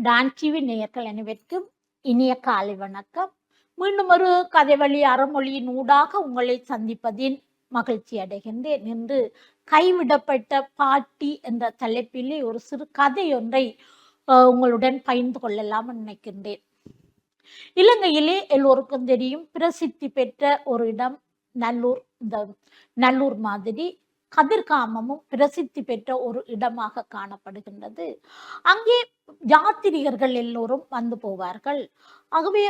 Don TV நேயர்கள் அனைவருக்கும் இனிய காலை வணக்கம். மீண்டும் ஒரு கதைவழி அறமொழியின் ஊடாக உங்களை சந்திப்பதில் மகிழ்ச்சி அடைகின்றேன். இன்று கைவிடப்பட்ட பாட்டி என்ற தலைப்பிலே ஒரு சிறு கதை ஒன்றை உங்களுடன் பகிர்ந்து கொள்ளலாம் நினைக்கின்றேன். இலங்கையிலே எல்லோருக்கும் தெரியும், பிரசித்தி பெற்ற ஒரு இடம் நல்லூர். இந்த நல்லூர் மாதிரி கதிர்காமமும் பிரசித்தி பெற்ற ஒரு இடமாக காணப்படுகின்றது. அங்கே யாத்திரிகர்கள் எல்லோரும் வந்து போவார்கள். ஆகவே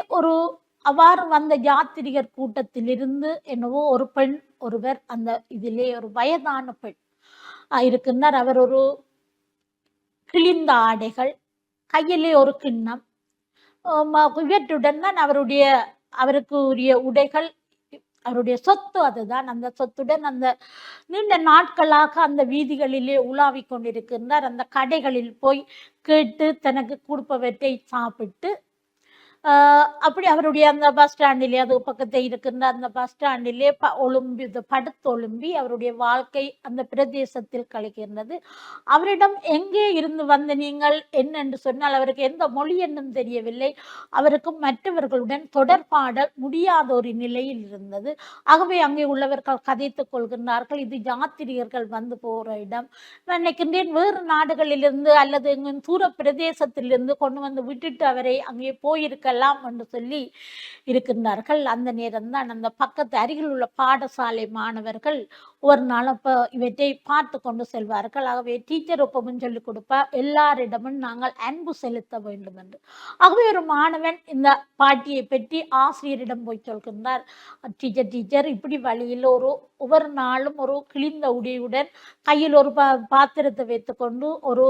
அவ்வாறு வந்த யாத்திரிகர் கூட்டத்திலிருந்து என்னவோ ஒரு பெண் ஒருவர், அந்த இதிலே ஒரு வயதான பெண் இருக்கின்றார். அவர் ஒரு கிழிந்த ஆடைகள், கையிலே ஒரு கிண்ணம், இவற்றுடன் தான் அவருக்கு உரிய உடைகள், அவருடைய சொத்து அதுதான். அந்த சொத்துடன் அந்த நீண்ட நாட்களாக அந்த வீதிகளிலே உலாவிக் கொண்டிருக்கின்றார். அந்த கடைகளில் போய் கேட்டு தனக்கு கொடுப்பவற்றை சாப்பிட்டு அப்படி அவருடைய அந்த பஸ் ஸ்டாண்டிலே, அது பக்கத்தில் இருக்கின்ற அந்த பஸ் ஸ்டாண்டிலே படுத்தொழும்பி அவருடைய வாழ்க்கை அந்த பிரதேசத்தில் கழிக்கின்றது. அவரிடம் எங்கே இருந்து வந்த நீங்கள் என்னென்று சொன்னால் அவருக்கு எந்த மொழி என்னும் தெரியவில்லை. அவருக்கும் மற்றவர்களுடன் தொடர்பாட முடியாத ஒரு நிலையில் இருந்தது. ஆகவே அங்கே உள்ளவர்கள் கதைத்துக் கொள்கின்றார்கள், இது யாத்திரிகர்கள் வந்து போகிற இடம். நான் நினைக்கின்றேன், வேறு நாடுகளிலிருந்து அல்லது தூர பிரதேசத்திலிருந்து கொண்டு வந்து விட்டுட்டு அவரை அங்கே போயிருக்கலாம் என்று சொல்லி இருக்கின்றார்கள். அந்த நேரம்தான் அந்த பக்கத்து அருகில் உள்ள பாடசாலை மாணவர்கள் ஒரு நாள் இவற்றை பார்த்து கொண்டு செல்வார்கள். ஆகவே டீச்சர் ஒப்பமும் சொல்லிக் கொடுப்பார், எல்லாரிடமும் நாங்கள் அன்பு செலுத்த வேண்டும் என்று. ஆகவே ஒரு மாணவன் இந்த பாட்டியை பற்றி ஆசிரியரிடம் போய் சொல்கின்றார், டீச்சர் இப்படி வழியில் ஒவ்வொரு நாளும் ஒரு கிழிந்த உடையுடன் கையில் ஒரு பாத்திரத்தை வைத்துக்கொண்டு ஒரு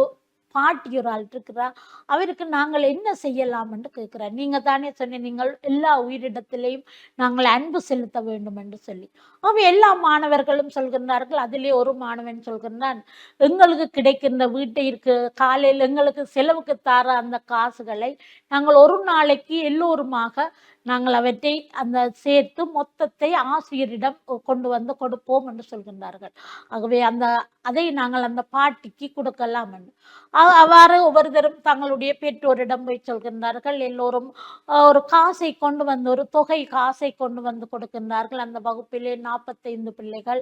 பாட்டி ஒரு ஆள் இருக்கிறார், அவருக்கு நாங்கள் என்ன செய்யலாம் என்று கேட்கிறார். நீங்க தானே சொன்ன, நீங்கள் எல்லா உயிரிடத்திலையும் நாங்கள் அன்பு செலுத்த வேண்டும் என்று சொல்லி. எல்லா மாணவர்களும் சொல்கின்றார்கள். அதிலே ஒரு மாணவன் சொல்கின்றான், எங்களுக்கு கிடைக்கின்ற வீட்டிற்கு காலையில் எங்களுக்கு செலவுக்கு தார அந்த காசுகளை நாங்கள் ஒரு நாளைக்கு எல்லோருமாக நாங்கள் அவற்றை அந்த சேர்த்து மொத்தத்தை ஆசிரியரிடம் கொண்டு வந்து கொடுப்போம் என்று சொல்கின்றார்கள். ஆகவே அதை நாங்கள் அந்த பாட்டிக்கு கொடுக்கலாம் என்று. அவ்வாறு ஒவ்வொருத்தரும் தங்களுடைய பெற்றோரிடம் போய் சொல்கின்றார்கள். எல்லோரும் ஒரு காசை கொண்டு வந்து, ஒரு தொகை காசை கொண்டு வந்து கொடுக்கின்றார்கள். அந்த வகுப்பிலே 45 பிள்ளைகள்.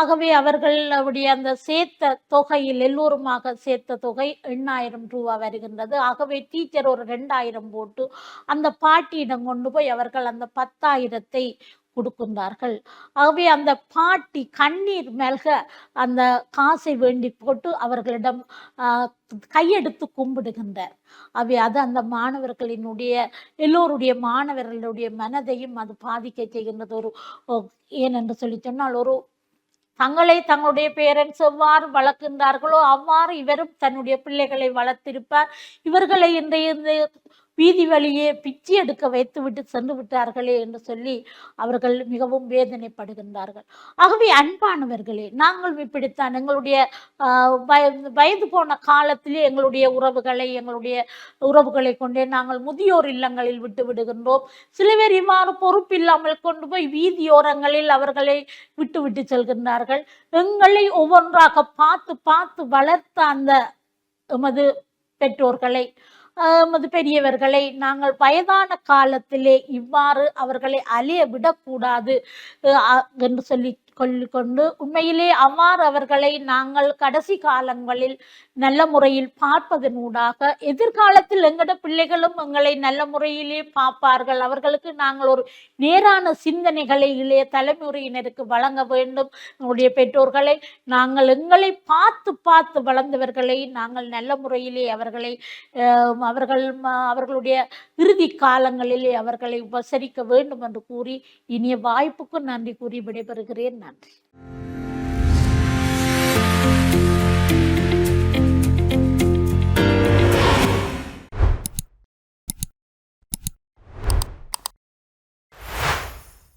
ஆகவே அவர்களுடைய அந்த சேர்த்த தொகையில் எல்லோருமாக சேர்த்த தொகை 8000 ரூபாய் வருகின்றது. ஆகவே டீச்சர் ஒரு 2000 போட்டு அந்த பாட்டியிடம் கொண்டு போய் அவர்கள் அந்த 10,000 கொடுக்கின்றார்கள். ஆகவே அந்த பாட்டி கண்ணீர் மெல்க அந்த காசை வேண்டி போட்டு அவர்களிடம் கையெடுத்து கும்பிடுகின்றார். அது அந்த எல்லோருடைய மாணவர்களுடைய மனதையும் அது பாதிக்க செய்கின்றது. ஏனென்று சொல்லி சொன்னால், தங்களுடைய பேரண்ட்ஸ் எவ்வாறு வளர்க்கின்றார்களோ அவ்வாறு இவரும் தன்னுடைய பிள்ளைகளை வளர்த்திருப்பார். இவர்களை இந்த வீதி வழியே பிச்சை எடுக்க வைத்துவிட்டு சென்று விட்டார்களே என்று சொல்லி அவர்கள் மிகவும் வேதனைப்படுகின்றார்கள். ஆகவே அன்பானவர்களே, நாங்கள் இப்படித்தான் எங்களுடைய வயது போன காலத்திலே எங்களுடைய உறவுகளை கொண்டே நாங்கள் முதியோர் இல்லங்களில் விட்டு விடுகின்றோம். சில பேர் இவ்வாறு பொறுப்பில்லாமல் கொண்டு போய் வீதியோரங்களில் அவர்களை விட்டு செல்கின்றார்கள். எங்களை ஒவ்வொன்றாக பார்த்து பார்த்து வளர்த்த அந்த எமது பெற்றோர்களை, பெரியவர்களை நாங்கள் வயதான காலத்திலே இவ்வாறு அவர்களை அலைய விடக்கூடாது என்று சொல்லி கொண்டு, உண்மையிலே அவ்வாறு அவர்களை நாங்கள் கடைசி காலங்களில் நல்ல முறையில் பார்ப்பதனூடாக எதிர்காலத்தில் எங்கட பிள்ளைகளும் எங்களை நல்ல முறையிலே பார்ப்பார்கள். அவர்களுக்கு நாங்கள் ஒரு நேரான சிந்தனைகளை இளைய தலைமுறையினருக்கு வழங்க வேண்டும். நம்முடைய பெற்றோர்களை நாங்கள் எங்களை பார்த்து பார்த்து வளர்ந்தவர்களை நாங்கள் நல்ல முறையிலே அவர்களுடைய இறுதி காலங்களிலே அவர்களை உபசரிக்க வேண்டும் என்று கூறி இனிய வாய்ப்புக்கு நன்றி கூறி விடைபெறுகிறேன். நன்றி.